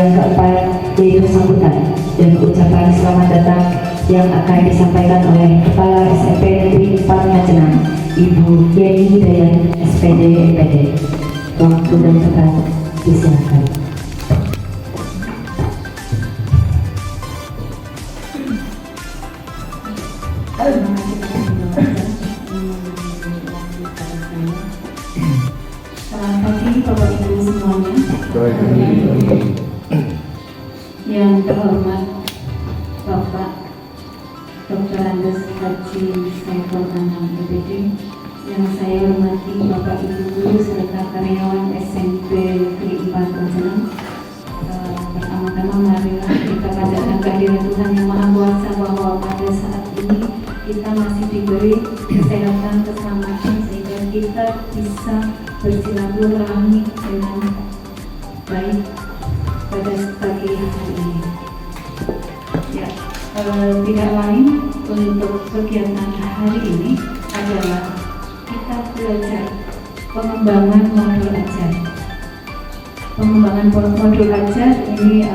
yang keempat yaitu sambutan dan ucapan selamat datang yang akan disampaikan oleh Kepala SMP Negeri 4 Majenang, Ibu Yeni Hidayat, SPD MPD. Waktu dan tempat disilakan. Selamat pagi Bapak Ibu semuanya. Yang terhormat Bapak Dr. Andes Haji Saiful Anam MPD, yang saya hormati Bapak Ibu guru serta karyawan SMP Negeri 4 Majenang. Pertama-tama marilah kita panjatkan kehadiran Tuhan Yang Maha Kuasa bahwa pada saat ini kita masih diberi kesehatan, keselamatan sehingga kita bisa bersilaturahmi dengan baik pada pagi hari ini. Ya, tidak lain untuk kegiatan hari ini adalah kita belajar pengembangan modul ajar. Pengembangan modul ajar ini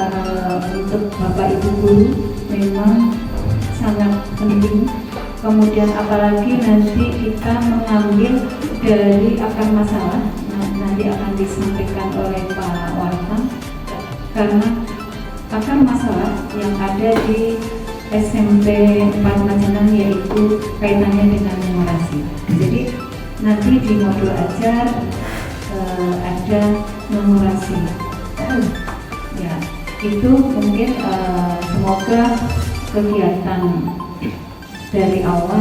untuk Bapak Ibu guru memang sangat penting. Kemudian apalagi nanti kita mengambil dari akar masalah, nanti akan disampaikan oleh Pak Warta, karena akar masalah yang ada di SMP 4 Majenang yaitu kaitannya dengan numerasi. Jadi nanti di modul ajar ada numerasi. Ya, itu mungkin semoga kegiatan dari awal,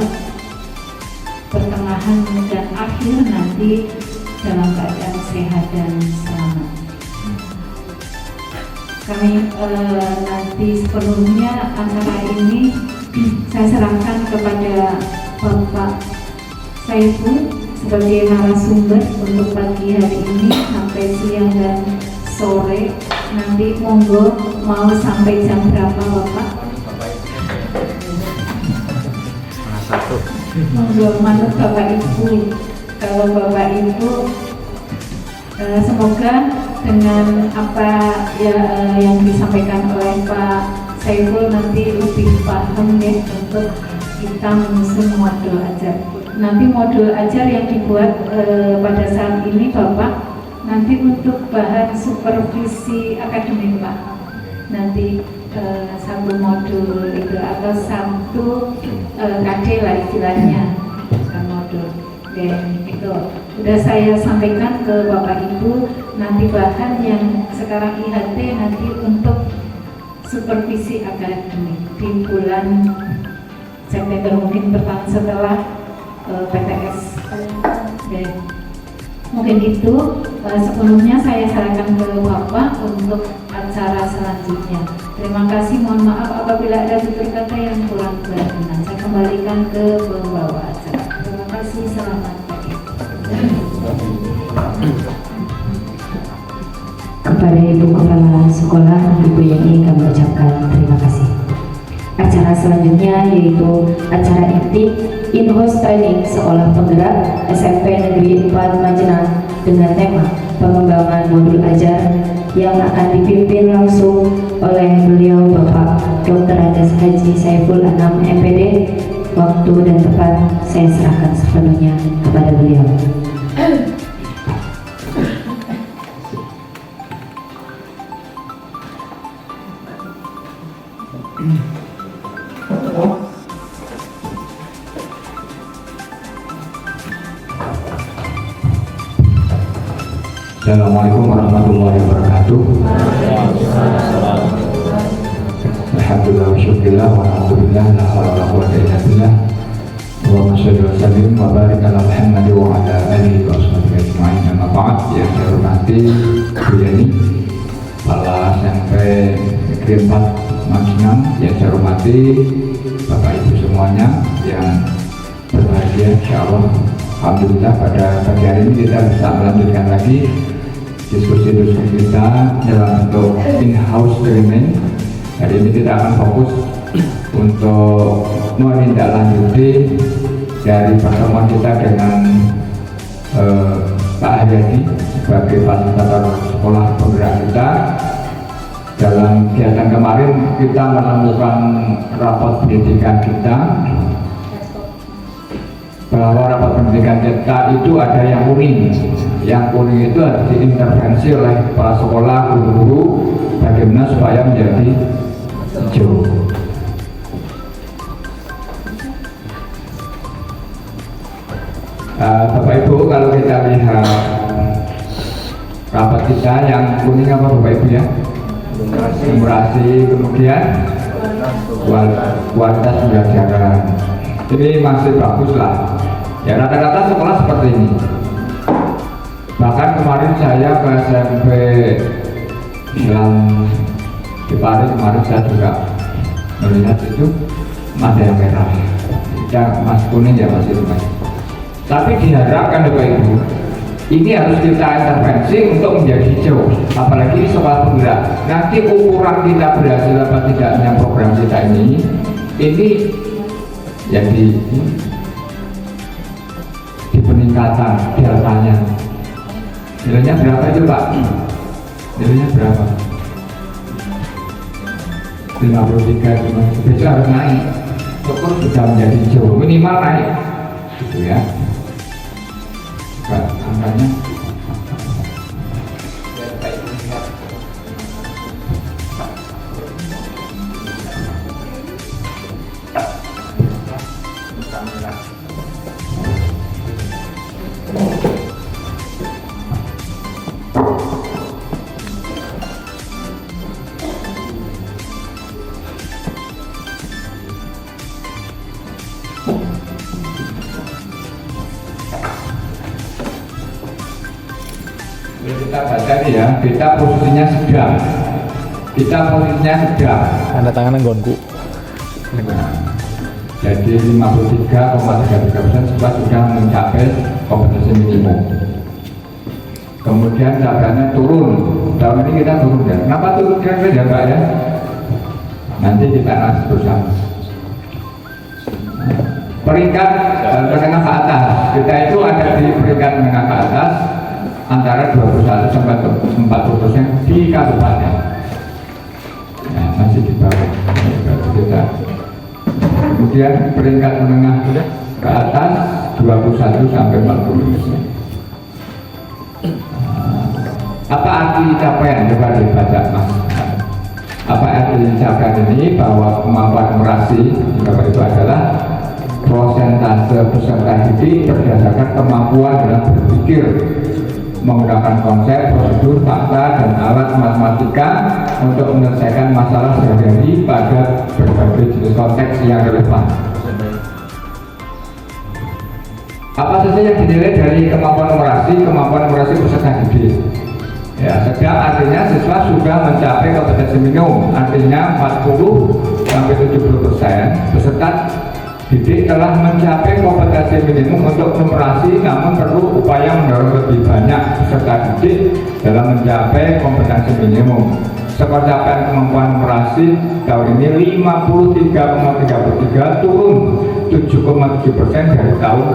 pertengahan dan akhir nanti dalam keadaan sehat dan selamat. Kami nanti sepenuhnya acara ini saya serahkan kepada Bapak Saiful sebagai narasumber untuk pagi hari ini sampai siang dan sore. Nanti monggo mau sampai jam berapa Bapak? Monggo manut Bapak Ibu. Kalau Bapak Ibu semoga dengan apa yang disampaikan oleh Pak Saiful nanti lebih paham ya untuk kita menyusun modul ajar. Nanti modul ajar yang dibuat pada saat ini Bapak nanti untuk bahan supervisi akademik Pak. Nanti satu modul itu atau satu KD lah istilahnya, bukan modul. Dan itu sudah saya sampaikan ke Bapak Ibu, nanti bahan yang sekarang IHT nanti untuk supervisi akademik di bulan September, mungkin pertama setelah PTS. Dan mungkin itu sebelumnya saya sarankan ke Bapak untuk acara selanjutnya. Terima kasih, mohon maaf apabila ada tutur kata yang kurang berkenan. Saya kembalikan ke pembawa acara. Terima kasih, selamat pagi. Kepada Ibu Kepala Sekolah, Ibu Yeni, kami ucapkan terima kasih. Acara selanjutnya yaitu acara inti in-house training Sekolah Penggerak SMP Negeri 4 Majenang dengan tema pengembangan modul ajar yang akan dipimpin langsung oleh beliau Bapak Dr. Andes Haji Saiful Anam MPD. Waktu dan tempat saya serahkan sepenuhnya kepada beliau. Assalamualaikum warahmatullahi wabarakatuh. Alhamdulillah wa syukurillah wa alhamdulillah la haula wa la quwwata illa billah. Allahumma shalli wa sallim wa barik ala Muhammad wa ala alihi wa sahbihi ajma'in. Amma ba'd. Yang saya hormati Bu Yeni, Kepala SMP Negeri 4 Majenang, yang saya hormati Bapak Ibu semuanya yang berbahagia, insyaallah. Alhamdulillah pada pagi hari ini kita bisa melanjutkan lagi diskusi-diskusi kita dalam bentuk in-house training. Hari ini kita akan fokus untuk menindaklanjuti dari pertemuan kita dengan Pak Haryadi sebagai fasilitator sekolah penggerak kita dalam kegiatan kemarin kita menemukan rapot pendidikan kita bahwa rapat pendidikan kita itu ada yang kuning. Yang kuning itu harus diintervensi oleh kepala sekolah, guru-guru bagaimana supaya menjadi hijau. Bapak Ibu, kalau kita lihat rapat kita yang kuning apa Bapak Ibu ya? Demokrasi, kemudian kualitas pembelajaran. Ini masih bagus lah. Ya rata-rata sekolah seperti ini. Bahkan kemarin saya ke SMP yang di Paris kemarin saya juga melihat itu ada yang merah. Ya masih kuning ya masih lumayan. Tapi diharapkan Bapak Ibu, ini harus kita intervensi untuk menjadi hijau, apalagi sekolah penggerak. Nanti ukuran kita berhasil apa tidaknya program kita ini jadi di peningkatan deltanya. Nilainya berapa itu Pak? Nilainya berapa? 53, besok harus naik. Syukur sudah menjadi hijau, minimal naik, gitu ya. Angkanya kita baca nih ya, kita posisinya sedang. Tanda tangan nggonku. Jadi 53,33% sudah mencapai kompetensi minimum. Kemudian capaiannya turun. Tahun ini kita turun ya. Kenapa turun kira-kira ya Pak ya? Nanti kita analisis bersama. Peringkat menengah ke atas. Kita itu ada di peringkat menengah ke atas antara 21 sampai 40% di kabupaten. Nah, masih di bawah kita. Kemudian peringkat menengah ke atas 21 sampai 40%. Apa arti capaian? Coba dibaca Mas. Apa arti capaian ini? Bahwa kemampuan numerasi Bapak itu adalah prosentase peserta didik berdasarkan kemampuan dalam berpikir, menggunakan konsep, prosedur, fakta, dan alat matematika untuk menyelesaikan masalah sehari-hari pada berbagai jenis konteks yang relevan. Apa saja yang dinilai dari kemampuan numerasi peserta didik? Ya, sedang artinya siswa sudah mencapai kompetensi minimum, artinya 40 sampai 70% peserta didik telah mencapai kompetensi minimum untuk numerasi, namun perlu upaya mendorong lebih banyak peserta didik dalam mencapai kompetensi minimum. Pencapaian kemampuan numerasi tahun ini 53,33 turun 7,7% dari tahun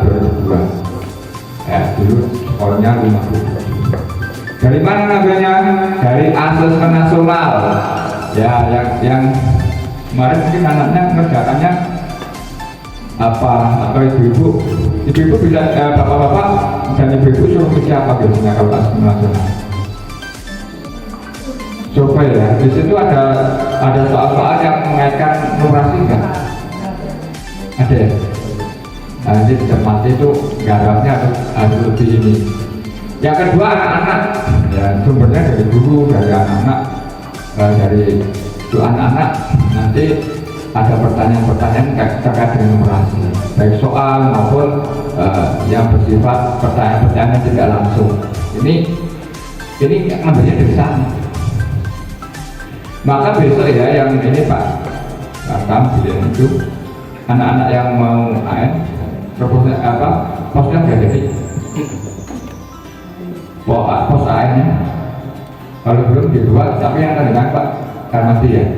2002. Ya, dulu skornya 50. Dari mana namanya? Dari asesmen nasional. Ya, yang kemarin mungkin anaknya mengerjakannya apa atau ibu-ibu bisa bapak-bapak dan ibu-ibu suruh misi apa biasanya kalau asesmen nasional? Coba ya, di situ ada soal-soal yang mengaitkan numerasi enggak? Ada ya? Nah, nanti cermati itu garapnya harus lebih ini. Yang kedua anak-anak, ya sumbernya dari guru, dari anak-anak, dari itu anak-anak nanti ada pertanyaan-pertanyaan terkait dengan numerasi, baik soal maupun yang bersifat pertanyaan-pertanyaan yang tidak langsung. Ini ambilnya dari sana. Maka besok ya yang ini Pak Rakam bilang itu anak-anak yang mau AN proposal apa posnya nggak jadi pos AN-nya kalau belum dibuat tapi yang ada dengan Pak Karmati ya.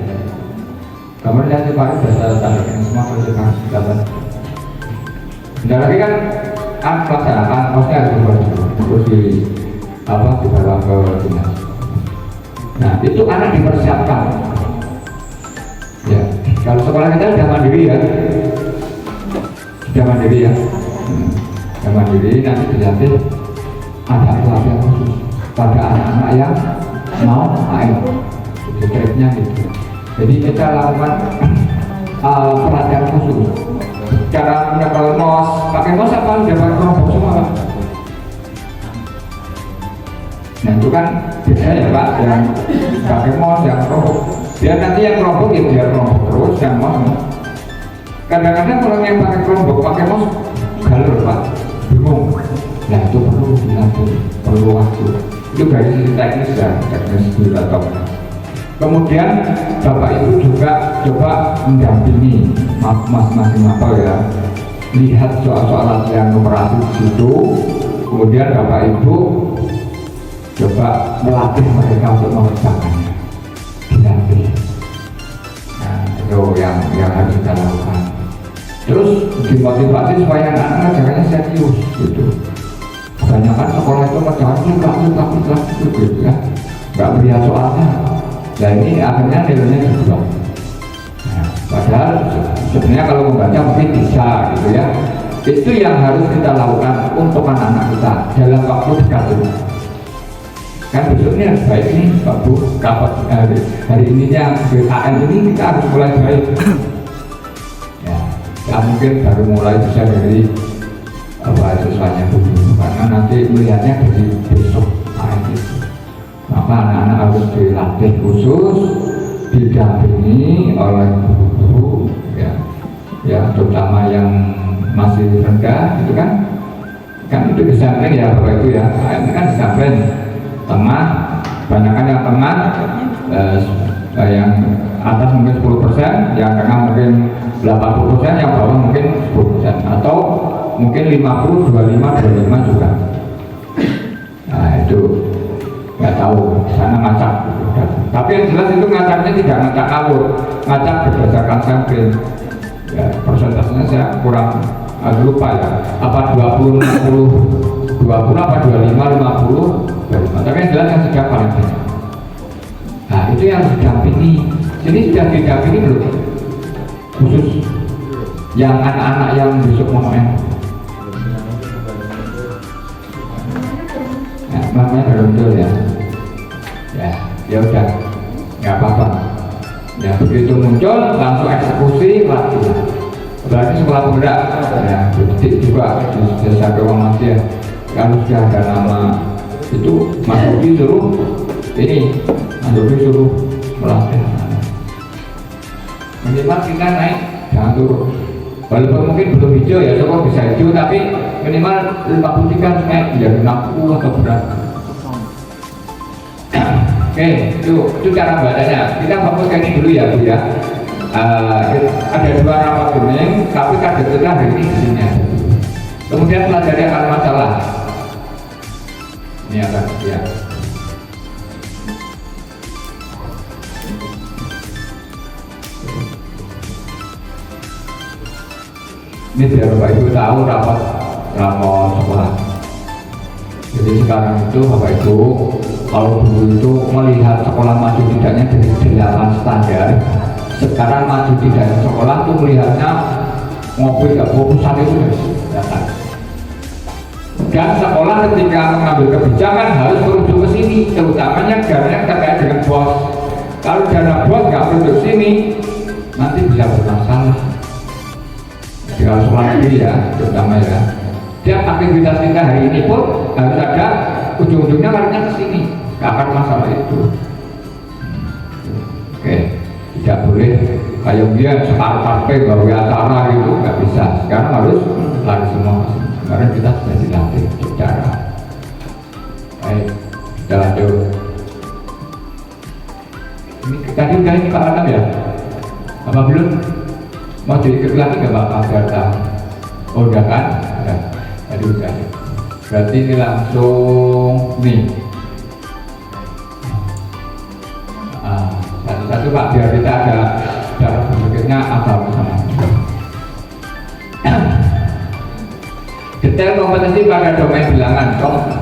Kemudian si Pak sudah tanda tangan semua persiapan dapat. Tidak lagi kan pelaksanaan posnya harus dibuat terus dibawa ke dinas. Nah itu anak dipersiapkan. Ya, kalau sekolah kita sudah mandiri ya, sudah mandiri ya, sudah mandiri. Nanti dilatih ada pelatihan khusus pada anak-anak yang mau main, itu triknya gitu. Jadi kita lakukan pelatihan khusus. Cara menyapal mos, pakai mos apa? Udah pakai kelompok semua Pak. Nah itu kan beda ya Pak, yang pakai mos, yang kelompok. Biar nanti yang kelompok ya biar kelompok terus, yang mos. Kadang-kadang kalau yang pakai kelompok, pakai mos, galur Pak, bingung. Nah itu perlu dilatih, perlu waktu. Itu dari sisi teknis ya, teknis di laptop. Kemudian Bapak Ibu juga coba mendampingi masing-masing mapel ya, lihat soal-soal latihan operasi di situ. Kemudian Bapak Ibu coba melatih mereka untuk mengerjakannya, dilatih. Nah itu yang harus kita lakukan. Terus dimotivasi supaya anak-anak jangannya serius gitu. Kebanyakan sekolah itu mengerjakan mutlak gitu ya, nggak melihat soalnya. Nah ini akhirnya nilainya jeblok. Nah, padahal sebenarnya kalau membaca mungkin bisa gitu ya. Itu yang harus kita lakukan untuk anak-anak kita dalam waktu dekat ini. Kan besok ini harus baik nih Pak Bu, kapan hari ininya BKN ini kita harus mulai baik. Ya mungkin baru mulai bisa dari siswanya begini, karena nanti melihatnya dari besok hari itu. Maka anak-anak harus dilatih khusus, didampingi oleh guru ya terutama yang masih rendah itu kan itu disamping ya Bapak Ibu ya. Ini kan disamping tengah, banyakkan yang tengah, yang atas mungkin 10%, yang tengah mungkin 80%, yang bawah mungkin 10%, atau mungkin 50, 25 juga. Nah itu nggak tahu, sana ngacak. Tapi yang jelas itu ngacaknya tidak ngacak ngawur, ngacak berdasarkan sampling. Ya, persentasenya saya kurang lupa ya, apa 20, 60, 20 apa 25, 50, 25. Tapi yang jelas yang sudah paling banyak. Nah itu yang harus didampingi. Jadi sudah didampingi belum? Khusus yang anak-anak yang besok mau main. Namanya belum betul ya. Ya udah, nggak apa-apa. Ya begitu muncul langsung eksekusi waktu. Berarti sekolah penggerak, ya detik juga di desa Muhammadiyah. Kalau sudah ada nama itu Mas Rudi suruh ini, Mas Rudi suruh melatih. Minimal kita naik, jangan turun. Walaupun mungkin belum hijau ya, coba bisa hijau, tapi minimal 53 naik menjadi 60 atau berapa. Oke, itu cara bacanya. Kita fokus ke ini dulu ya Bu ya. Ada 2 rapat kuning, tapi kader kita hari ini di sini. Kemudian pelajari akar masalah. Ini akan ya. Ini biar Bapak Ibu tahu rapat sekolah. Jadi sekarang itu Bapak Ibu, kalau dulu itu melihat sekolah maju tidaknya dari 8 standar, sekarang maju tidaknya sekolah itu melihatnya ngopi gak fokusan itu datang. Dan sekolah ketika mengambil kebijakan harus merujuk ke sini, terutamanya dananya terkait dengan bos. Kalau dana bos nggak merujuk sini, nanti bisa bermasalah. Jadi kalau sekolah negeri ya, terutama ya. Dan aktivitas kita hari ini pun harus ada ujung-ujungnya larinya ke sini, ke akar masalah itu. Oke, tidak boleh kayak dia sekarang baru acara gitu, nggak bisa. Sekarang harus lari semua. Sekarang kita sudah dilatih secara baik. Kita lanjut. Ini tadi udah ini Pak Adam ya? Apa belum? Mau diikut lagi nggak Pak Agarta? Oh udah kan? Udah. Tadi udah. Berarti ini langsung nih. Satu-satu Pak, biar kita ada berpikirnya apa bersama. detail kompetensi pada domain bilangan.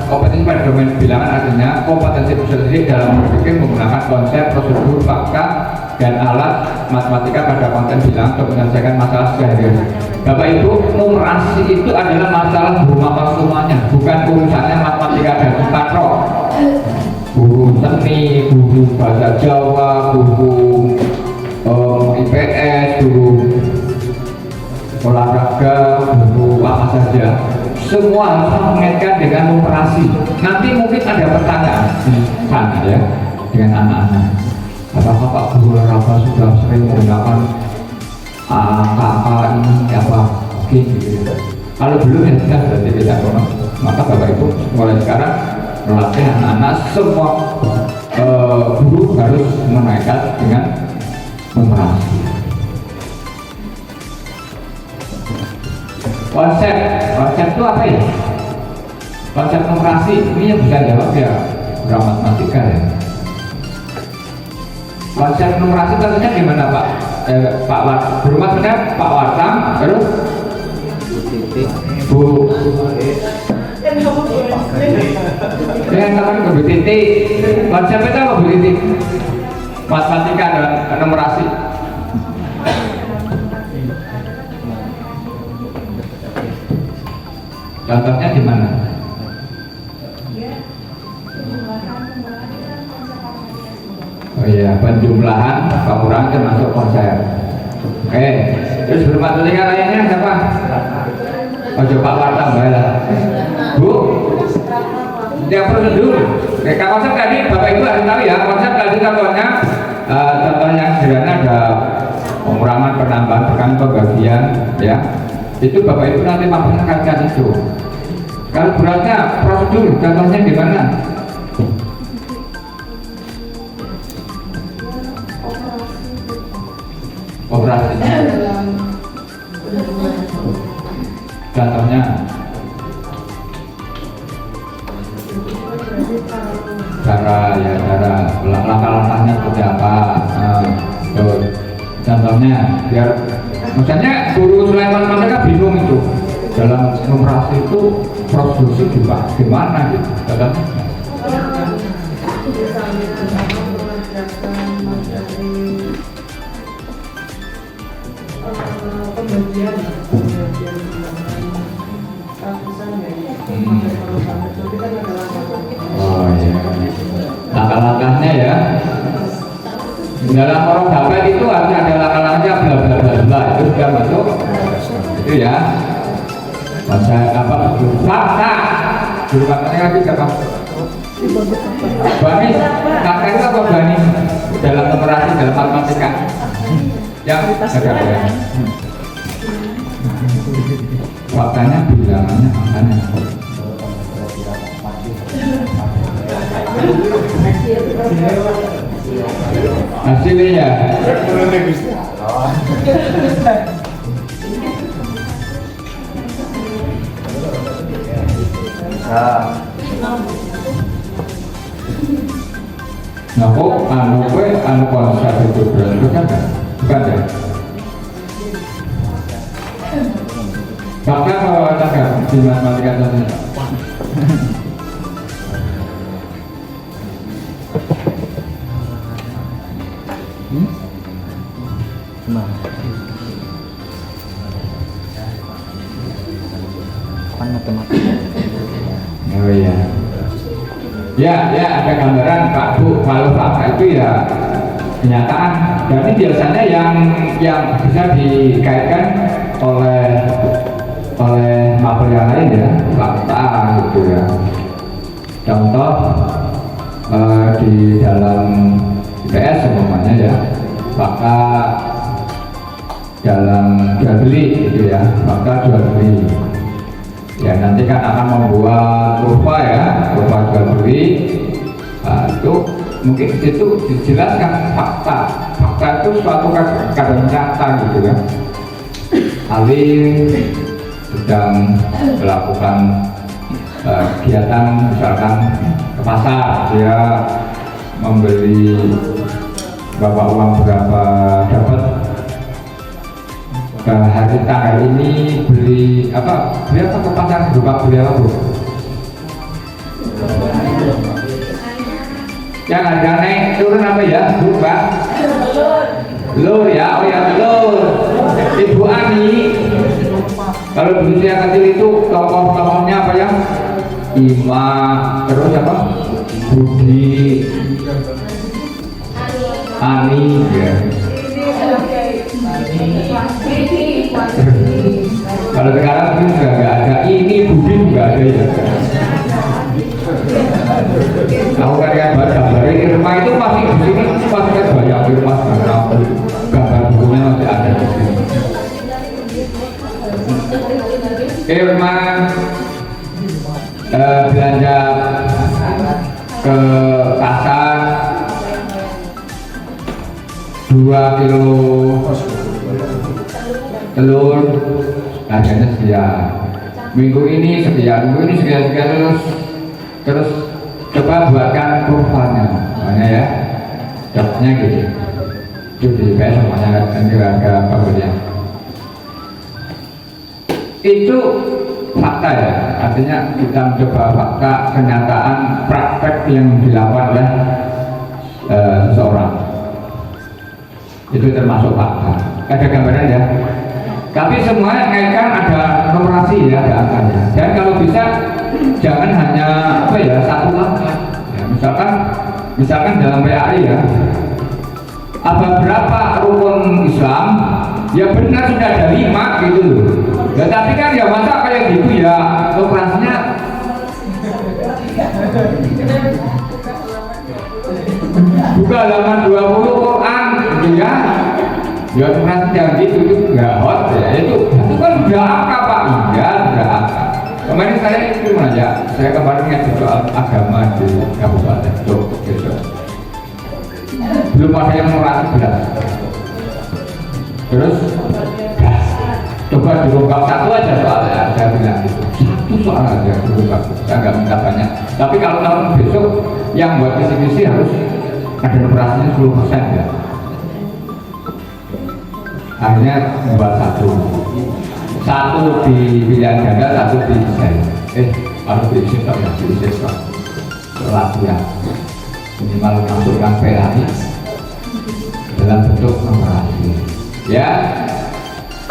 Kompetensi pada domain bilangan artinya kompetensi peserta didik dalam berpikir menggunakan konsep, prosedur, fakta, dan alat matematika pada konten bilangan untuk menyelesaikan masalah sehari-hari. Bapak Ibu, numerasi itu adalah masalah rumah semuanya, bukan urusannya matematika dan makro. Guru seni, guru bahasa Jawa, guru IPS, guru olahraga, guru apa saja, semua harus mengaitkan dengan numerasi. Nanti mungkin ada pertanyaan di sana ya dengan anak-anak. Apakah Pak Guru olahraga sudah sering menggunakan angka ini apa? Oke, gitu. Kalau belum ya sudah berarti tidak pernah. Maka Bapak Ibu mulai sekarang melatih anak-anak semua guru harus mengaitkan dengan numerasi. Konsep itu apa ya? Konsep numerasi ini yang bisa jawab ya orang matematika ya. Konsep numerasi tentunya gimana Pak? Pak Wat, berumah sudah Pak Watang, terus Bu dengan kapan ke Bu Titi. Konsep itu apa Bu Titi? Matematika dan numerasi. Contohnya gimana? Oh iya, penjumlahan, pengurangan termasuk konsep. Oke, terus bermatematika lainnya siapa? Oh coba Wartam lah. Bu, dia prosedur. Oke, konsep tadi Bapak Ibu harus tahu ya. Konsep tadi contohnya, contoh yang sederhana ada pengurangan, penambahan, perkalian, pembagian, ya. Itu Bapak Ibu nanti mempraktekkan itu. Kalau beratnya prosedur, contohnya gimana? Operasinya. Contohnya. Cara langkah-langkahnya seperti apa? Contohnya biar misalnya guru Sulaiman mereka bingung itu dalam numerasi itu prosedur juga gimana gitu contohnya. Oh iya, langkah-langkahnya ya. Dalam orang dapat itu harus ada langkah-langkahnya bla bla bla bla, itu sudah masuk itu ya. Bahasa apa? Fakta. Guru matematika itu siapa? Bani. Fakta itu apa Bani? Dalam numerasi, dalam matematika. Yang ada ya. Faktanya bilangannya angkanya. Hasilnya nah kok anu konsep itu berarti bukan ya? Bahkan kalau tangga di matematika contohnya Kan matematika. oh iya. Ya, ada gambaran Pak Bu. Kalau fakta itu ya kenyataan. Jadi biasanya yang bisa dikaitkan oleh mapel yang lain ya, fakta gitu ya. Contoh di dalam IPS semuanya ya, fakta dalam jual beli gitu ya, fakta jual beli. Ya nanti kan akan membuat kurva ya, kurva jual beli. Itu mungkin itu dijelaskan fakta itu suatu keadaan nyata gitu ya. Alif sedang melakukan kegiatan misalkan ke pasar, dia membeli bawa uang berapa dapat hari tanggal ini beli apa beliau ke pasar berupa beliau Bu? Yang harga naik turun apa ya Bu Pak? Telur ya, oh ya telur. Ibu Ani, kalau dulu saya kecil itu tokoh-tokohnya apa ya? Ima, terus apa? Budi, Ani, ya. Kalau sekarang mungkin sudah nggak ada. Ini Budi juga ada ya. Aku kan gambar di rumah itu masih di sini masih ada banyak di rumah gambar bukunya masih ada di sini. Memang belanja ke pasar 2 kilo telur harganya sekian, minggu ini sekian, terus coba buatkan kurvanya, makanya ya dapatnya gitu, itu di PS semuanya dan juga harga pembelian itu fakta ya, artinya kita mencoba fakta kenyataan praktek yang dilakukan oleh seseorang itu termasuk fakta. Ada gambaran ya, tapi semua mengaitkan ada numerasi ya, ada angkanya. Dan kalau bisa jangan hanya apa ya satu angka ya, misalkan dalam PAI ya, apa berapa rukun Islam ya, benar sudah ada 5 gitu loh ya, tapi kan ya masa kayak gitu ya operasinya buka halaman 20 Quran gitu ya, ya operasi jangan gitu, itu nggak hot ya, itu kan udah angka Pak, iya udah angka. Kemarin saya itu aja, saya kemarin ngaji soal agama di Kabupaten besok belum ada yang murah beras. Terus coba diungkap satu aja soalnya, saya bilang gitu, satu soal aja diungkap, saya nggak minta banyak. Tapi kalau tahun besok yang buat misi-misi harus ada operasinya 10% ya. Akhirnya buat satu di pilihan ganda, satu di desain. Harus diisi ya, diisi latihan minimal masukkan PAI dalam bentuk operasi. Ya,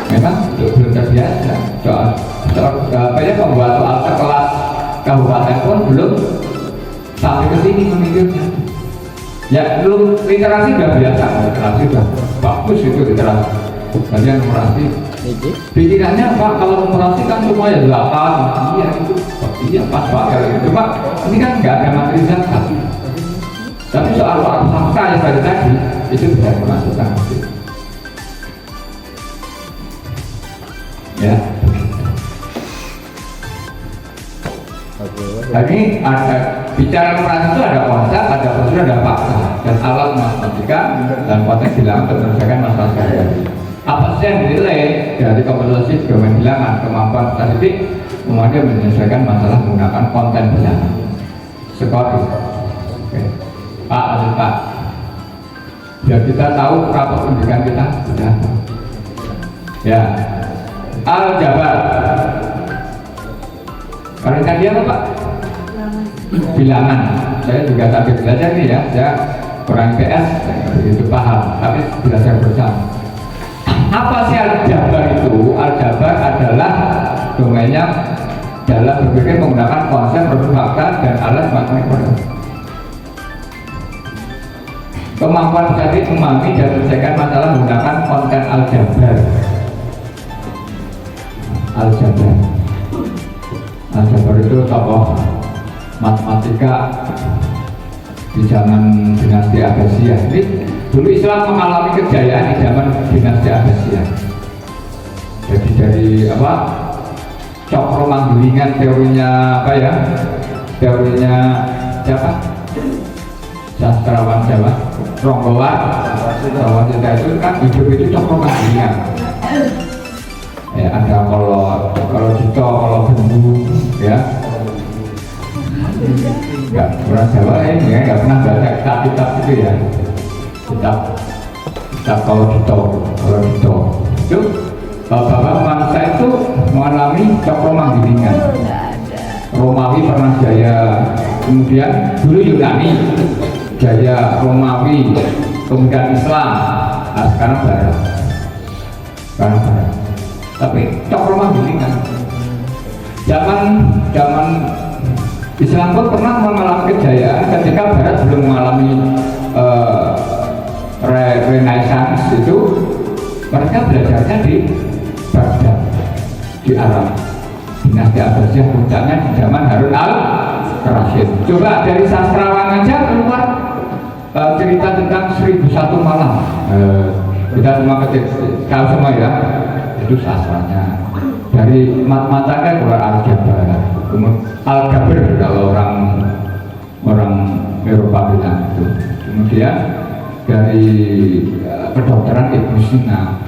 memang belum terbiasa. Soal apa ya, membuat soal sekelas kabupaten pun belum sampai ke sini memikirnya. Ya, belum literasi udah biasa, literasi udah bagus itu literasi. Kalian numerasi, pikirannya Pak kalau numerasi kan semua ya 8, iya itu, iya pas Pak kalau itu Pak. Ini kan nggak ada materi zakat. Tapi soal fakta yang tadi itu bisa dimasukkan. Ya. Jadi ada bicara numerasi itu ada konsep, ada prosedur, ada fakta dan alat matematika dan konteks bilangan untuk menyelesaikan masalah sehari-hari. Apa sih yang dinilai dari kompetensi domain bilangan, kemampuan statistik, kemudian menyelesaikan masalah menggunakan konten bilangan. Skor. Oke. Pak, lanjut Pak. Biar kita tahu rapor pendidikan kita sudah. Ya. Aljabar. Kalau tadi apa Pak? Bilangan. Saya juga tadi belajar nih ya. Saya orang PS, itu paham. Tapi belajar bersama. Apa sih aljabar itu? Aljabar adalah domainnya dalam berpikir menggunakan konsep, produk fakta dan alat matematika. Kemampuan statistik memahami dan menyelesaikan masalah menggunakan konten aljabar. Aljabar itu tokoh matematika di zaman dinasti Abbasiyah. Jadi dulu Islam mengalami kejayaan di zaman dinasti Abbasiyah. Jadi dari apa? Cokro Manggilingan teorinya apa ya? Teorinya siapa? Sastrawan Jawa, Ronggowan, itu kan hidup itu Cokro Manggilingan. Ya ada kalau Dito, kalau Bendu, ya. Enggak, orang Jawa ini ya, nggak pernah baca kitab-kitab itu ya. Kitab kalau Dito itu bapak bangsa itu mengalami cok Roma gilingan. Nggak ada. Romawi pernah jaya, kemudian dulu Yunani jaya Romawi, kemudian Islam, nah sekarang Barat. Sekarang Barat. Tapi cok Roma gilingan. Zaman Islam pun pernah mengalami kejayaan ketika Barat belum mengalami Renaissance itu, mereka belajarnya di Baghdad, di Arab. Dinasti Abbasiyah puncaknya di zaman Harun al-Rasyid. Coba dari sastrawan aja keluar cerita tentang 1001 malam. Kita semua tahu semua ya, itu sastranya. Dari matematika keluar Al-Jabar, Al-Jabr kalau orang Eropa bilang itu. Kemudian dari kedokteran Ibnu Sina,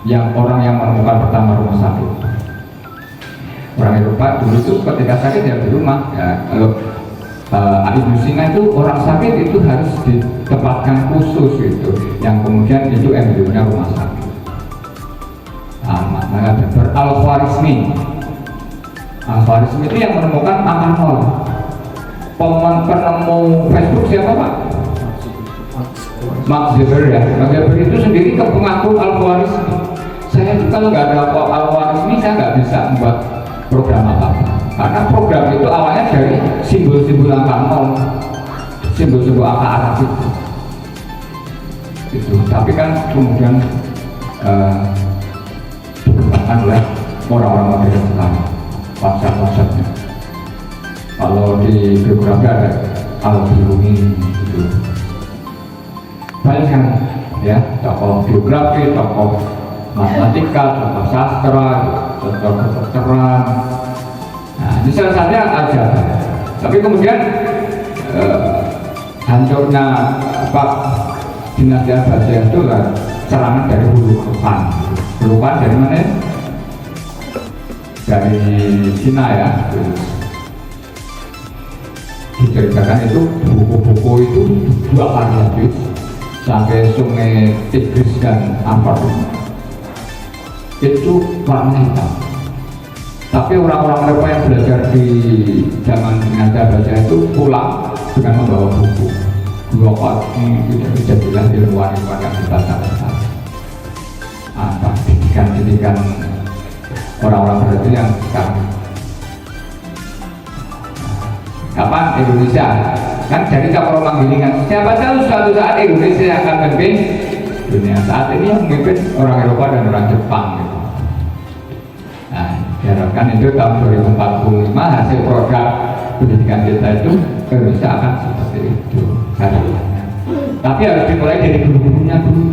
yang orang yang menemukan pertama rumah sakit. Orang Eropa dulu itu ketika sakit ya di rumah ya. Kalau Ibnu Sina itu orang sakit itu harus ditempatkan khusus gitu, yang kemudian itu embrionya rumah sakit. Al-Khwarizmi itu yang menemukan angka 0. Penemu Facebook siapa Pak? Mark Zuckerberg ya. Mark Zuckerberg itu sendiri pengaku Al-Khwarizmi. Saya itu kalau nggak ada Al-Khwarizmi saya nggak bisa membuat program apa-apa, karena program itu awalnya dari simbol-simbol angka 0, simbol-simbol angka Arab itu. Tapi kan kemudian dikembangkan oleh orang-orang modern sekarang, konsep-konsepnya. Kalau di geografi ada Al-Biruni gitu. Banyak kan ya, tokoh geografi, tokoh matematika, tokoh sastra, tokoh kedokteran. Nah, ini salah satunya Al-Jabar. Tapi kemudian hancurnya dinasti Abbasiyah itu lah serangan dari Hulukan. Hulukan dari mana? Dari Cina ya. Diceritakan itu buku-buku itu 2 kali habis sampai sungai Tigris dan Ambar itu warna hitam. Tapi orang-orang Eropa yang belajar di zaman dinasti Abbasiyah itu pulang dengan membawa buku 2 kali, tidak bisa bilang ilmuwan-ilmuwan yang dibaca-baca. Apa didikan orang-orang berarti yang sekarang. Kapan Indonesia? Kan jadi kapal manggilingan. Siapa tahu suatu saat Indonesia akan memimpin dunia. Saat ini yang memimpin orang Eropa dan orang Jepang gitu. Nah, diharapkan itu tahun 2045 hasil produk pendidikan kita itu Indonesia akan seperti itu harapannya. Tapi harus dimulai dari guru-gurunya dulu,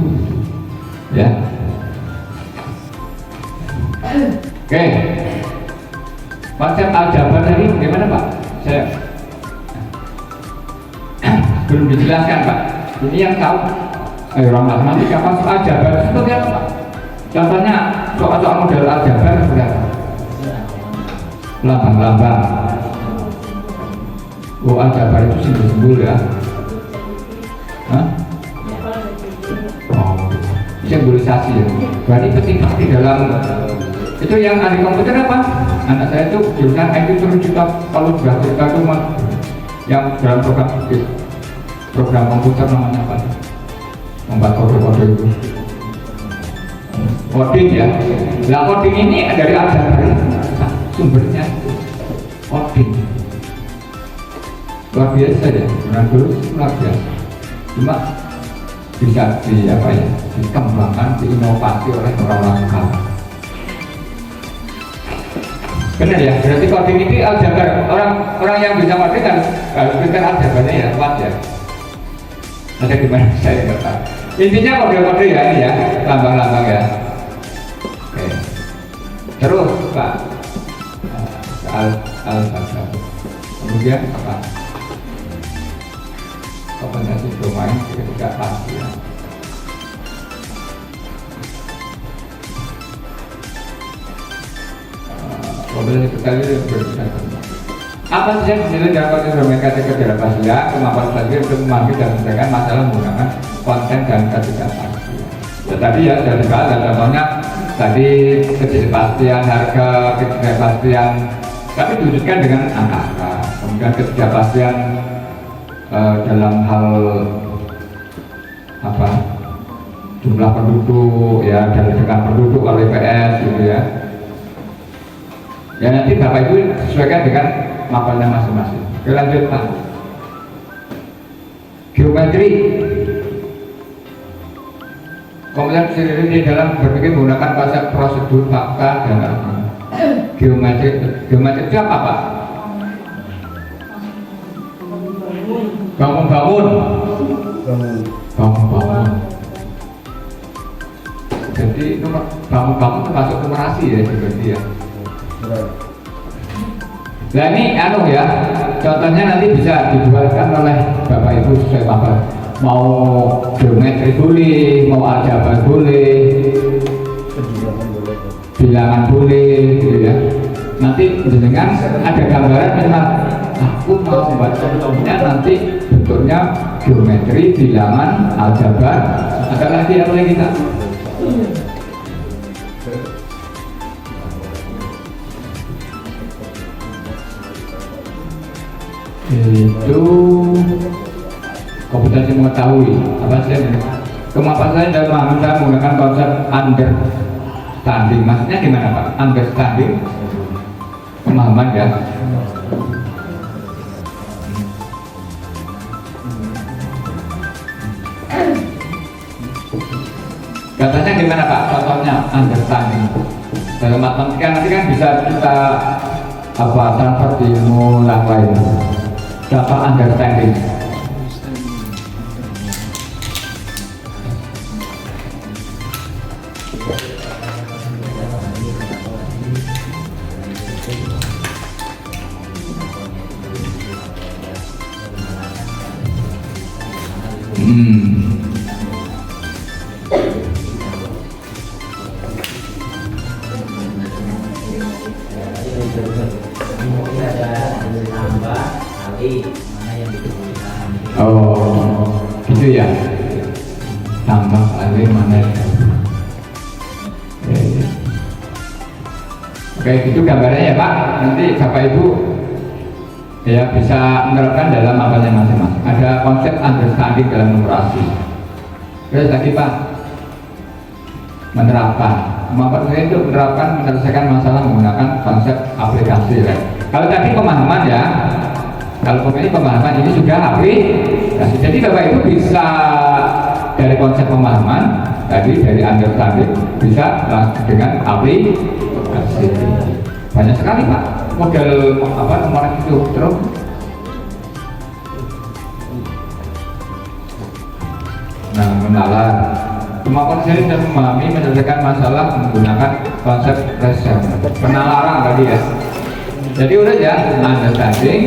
ya. Oke, konsep Al-Jabar tadi bagaimana Pak? Saya belum dijelaskan Pak. Ini yang tahu orang matematika konsep Al-Jabar itu seperti apa Pak? Contohnya soal-soal model Al-Jabar seperti apa? Lambang-lambang. Oh, Al-Jabar itu simbol-simbol ya? Hah? Oh, simbolisasi ya. Berarti penting di dalam itu yang ahli komputer apa? Anak saya itu jurusan IT suruh kita kalau sudah cerita itu yang dalam program komputer namanya apa? Membuat kode-kode itu coding ya. Nah, coding ini dari Al-Jabar sumbernya coding. Luar biasa ya, orang dulu luar biasa. Cuma bisa dikembangkan, diinovasi oleh orang-orang sekarang. Benar ya, berarti coding ini Al-Jabar. Orang yang bisa coding kan harus pintar Al-Jabarnya ya, kuat ya. Ada gimana saya nggak tahu. Intinya kode-kode ya ini ya, lambang-lambang ya. Oke. Terus Pak, Al-Jabar. Kemudian apa? Kombinasi domain tidak pasti ya. Kombinasi sekali berbeda. Apa sih yang dinilai dalam konteks domain kategori dalam Asia, kemampuan belajar untuk memahami dan menyelesaikan masalah menggunakan konten dan kategori pasti. Ya, tadi ya sudah dibahas, contohnya tadi ketidakpastian harga, ketidakpastian, tapi diwujudkan dengan angka-angka. Kemudian ketidakpastian dalam hal apa, jumlah penduduk ya, dan dengan penduduk oleh PS gitu ya. Ya nanti Bapak Ibu sesuaikan dengan mapelnya masing-masing. Oke, lanjut Pak. Geometri. Kompetensi diri dalam berpikir menggunakan konsep prosedur, fakta, dan argumen. Geometri itu apa Pak? Bangun-bangun. Jadi bangun-bangun termasuk numerasi ya seperti ya. Nah ini ya, contohnya nanti bisa dibuatkan oleh Bapak Ibu sesuai apa. Mau geometri boleh, mau aljabar boleh, bilangan boleh, gitu ya. Nanti dengan ada gambaran memang aku mau membuat contohnya nanti bentuknya geometri, bilangan, aljabar, ada lagi apa lagi kita? Itu kompetensi mengetahui apa sih? Kemampuan saya dalam memahami, saya menggunakan konsep understanding. Maksudnya gimana Pak? Understanding, pemahaman ya. Katanya gimana Pak? Contohnya understanding. Dalam matematika nanti kan bisa kita transfer di ilmu yang lain. Contoh understanding. Oh, gitu ya. Tambah kali mana? Oke, itu gambarnya ya Pak. Nanti Bapak Ibu ya bisa menerapkan dalam apanya masing-masing. Ada konsep understanding dalam numerasi. Terus lagi Pak, menerapkan. Kemampuan saya untuk menerapkan, menyelesaikan masalah menggunakan konsep aplikasi. Ya. Kalau tadi pemahaman ya. Kalau pemahaman ini sudah aplikasi. Jadi Bapak Ibu bisa dari konsep pemahaman tadi, dari understanding bisa langsung dengan aplikasi. Banyak sekali Pak model nomor itu. Terus nah, menalar kemampuan saya dan memahami, menyelesaikan masalah menggunakan konsep resep penalaran tadi ya. Jadi udah ya, understanding,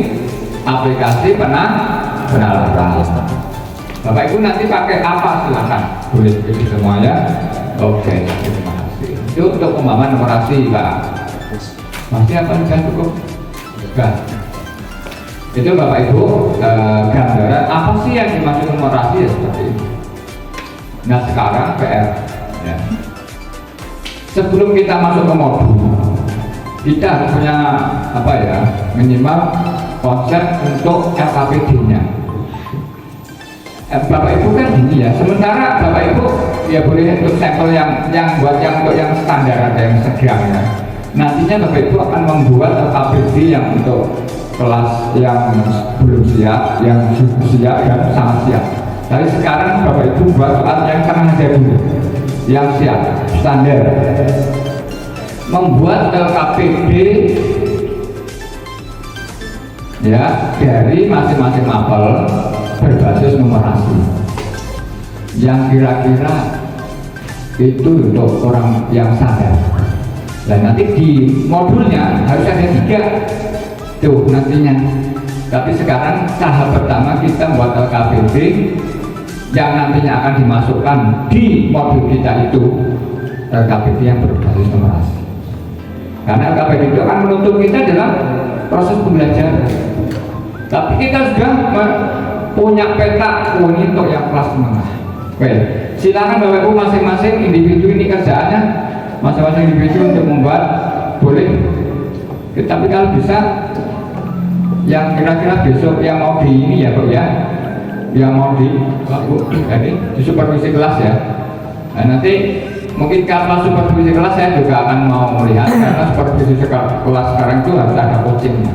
aplikasi, penalaran. Bapak Ibu nanti pakai apa silakan, boleh pilih semuanya. Oke, terima kasih. Itu untuk pemahaman numerasi Pak. Masih apa sudah cukup? Sudah. Itu Bapak Ibu gambaran apa sih yang dimaksud numerasi ya seperti ini. Nah sekarang PR ya. Sebelum kita masuk ke modul, kita harus punya minimal konsep untuk LKPD-nya. Bapak Ibu kan gini ya. Sementara Bapak Ibu ya boleh untuk sampel yang buat untuk yang standar ada yang sedang ya. Nantinya Bapak Ibu akan membuat LKPD yang untuk kelas yang belum siap, yang siap dan sangat siap. Tapi sekarang Bapak Ibu buat soal yang tengah aja dulu, yang siap, standar. Membuat LKPD ya dari masing-masing mapel berbasis numerasi yang kira-kira itu untuk orang yang sadar. Dan nanti di modulnya harus ada 3 tuh nantinya. Tapi sekarang tahap pertama kita buat LKPD yang nantinya akan dimasukkan di modul kita itu LKPD yang berbasis numerasi. Karena LKPD itu akan menuntut kita dalam proses pembelajaran. Tapi kita sudah punya peta ini untuk yang kelas menengah. Oke, silakan Bapak Ibu masing-masing individu ini kerjaannya masing-masing individu untuk membuat boleh. Tapi kalau bisa yang kira-kira besok yang mau di ini ya Bu ya, yang mau di jadi di supervisi kelas ya. Nah, nanti mungkin kalau supervisi kelas saya juga akan mau melihat, karena supervisi kelas sekarang itu harus ada coachingnya.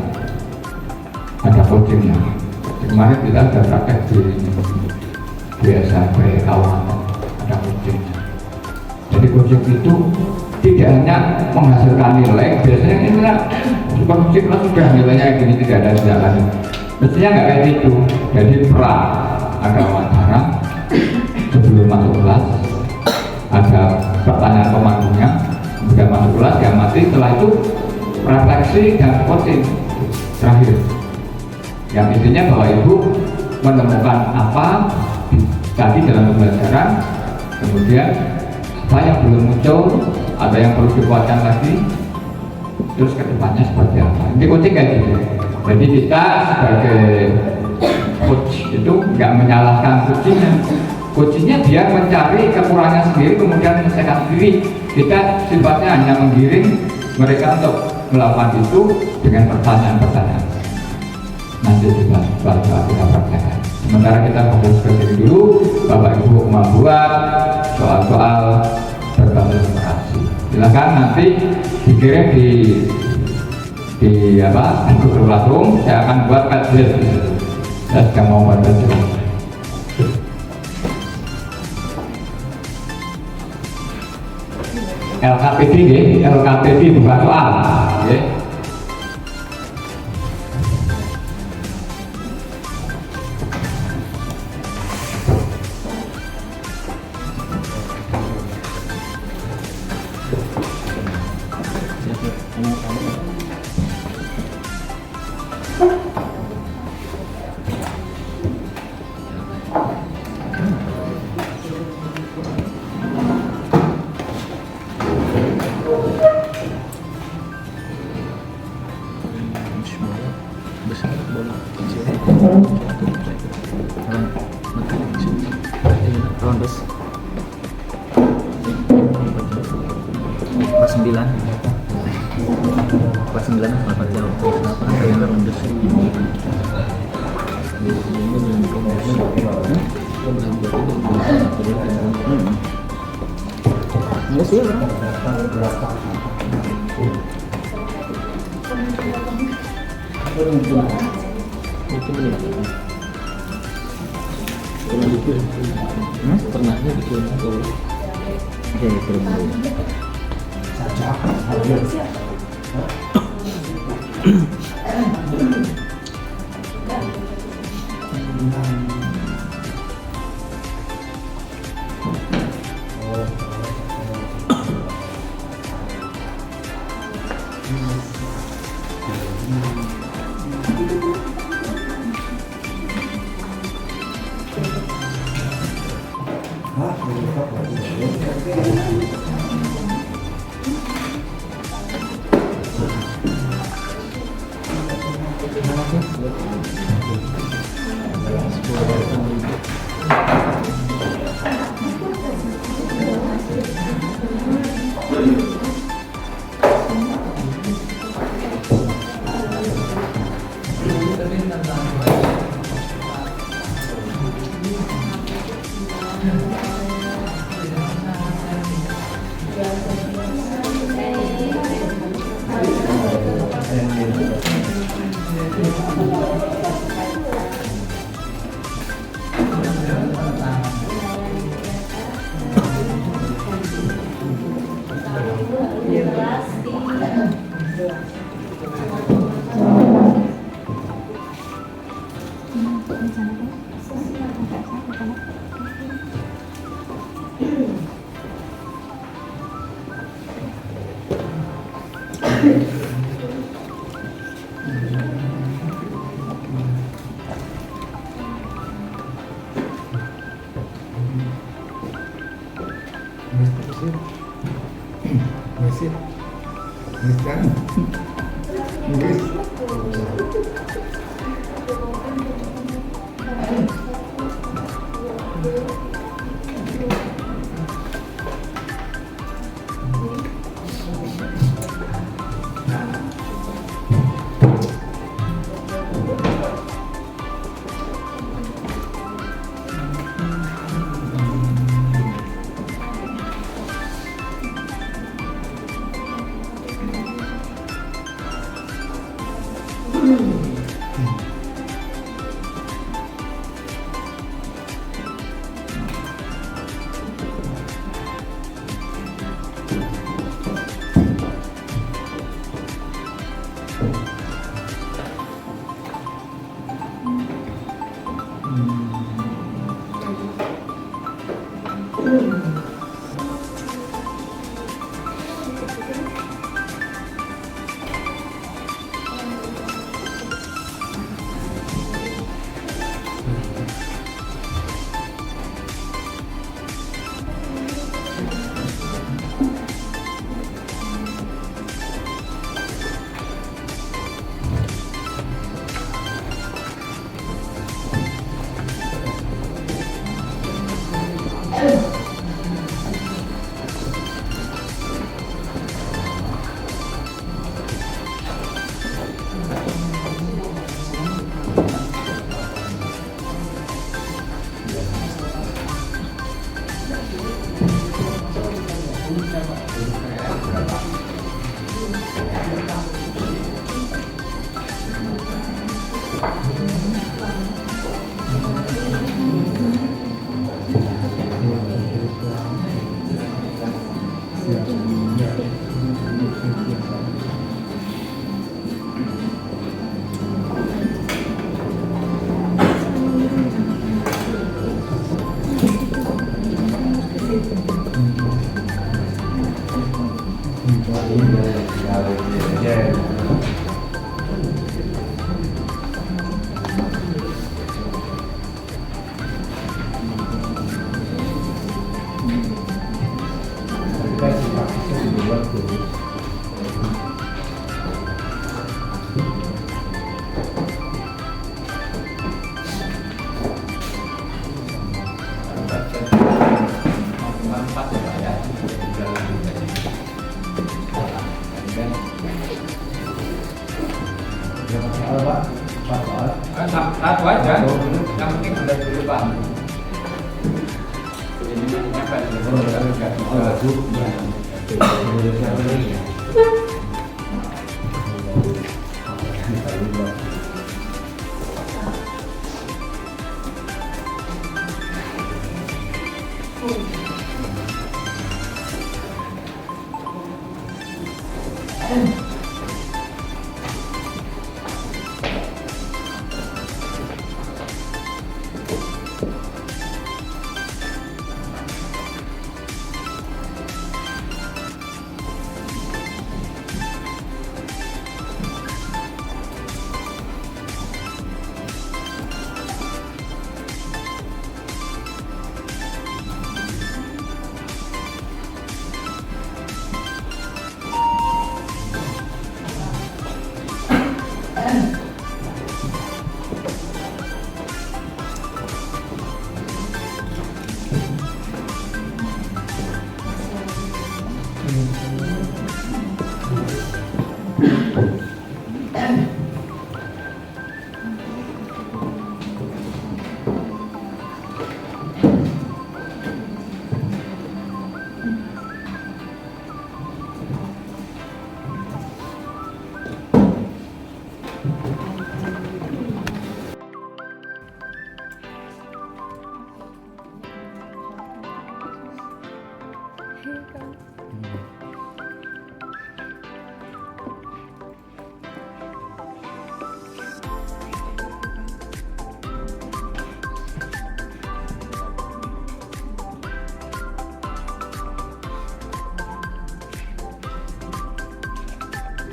Ada coachingnya. Kemarin kita sudah praktek di SMP Kawangan, ada coachingnya. Jadi coaching itu tidak hanya menghasilkan nilai, biasanya ini supervisi kelas sudah nilainya gini, tidak ada jalan. Mestinya nggak kayak gitu. Jadi ada wawancara sebelum masuk kelas, ada pertanyaan pemandunya, kemudian masuk kelas ya mati, setelah itu refleksi dan coaching terakhir. Yang intinya bahwa ibu menemukan apa tadi dalam pembelajaran, kemudian apa yang belum muncul, ada yang perlu dikuatkan lagi, terus kedepannya seperti apa. Ini coaching kayak gitu. Jadi kita sebagai coach itu nggak menyalahkan coachingnya dia mencari kekurangan sendiri kemudian menyelesaikan sendiri. Kita sifatnya hanya menggiring mereka untuk melakukan itu dengan pertanyaan-pertanyaan. Nanti kita praktekkan. Sementara kita fokus ke sini dulu, Bapak Ibu membuat soal-soal berbasis operasi. Silakan nanti dikirim di Google Classroom. Saya akan buat kajian. Saya sedang mau buat kajian. LKPD bukan soal. Pernahnya bikin Satu aja, yang penting sudah dulu Pak. Ini nyampe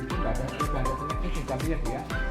Tidak ada penyakit, tidak lihat ya.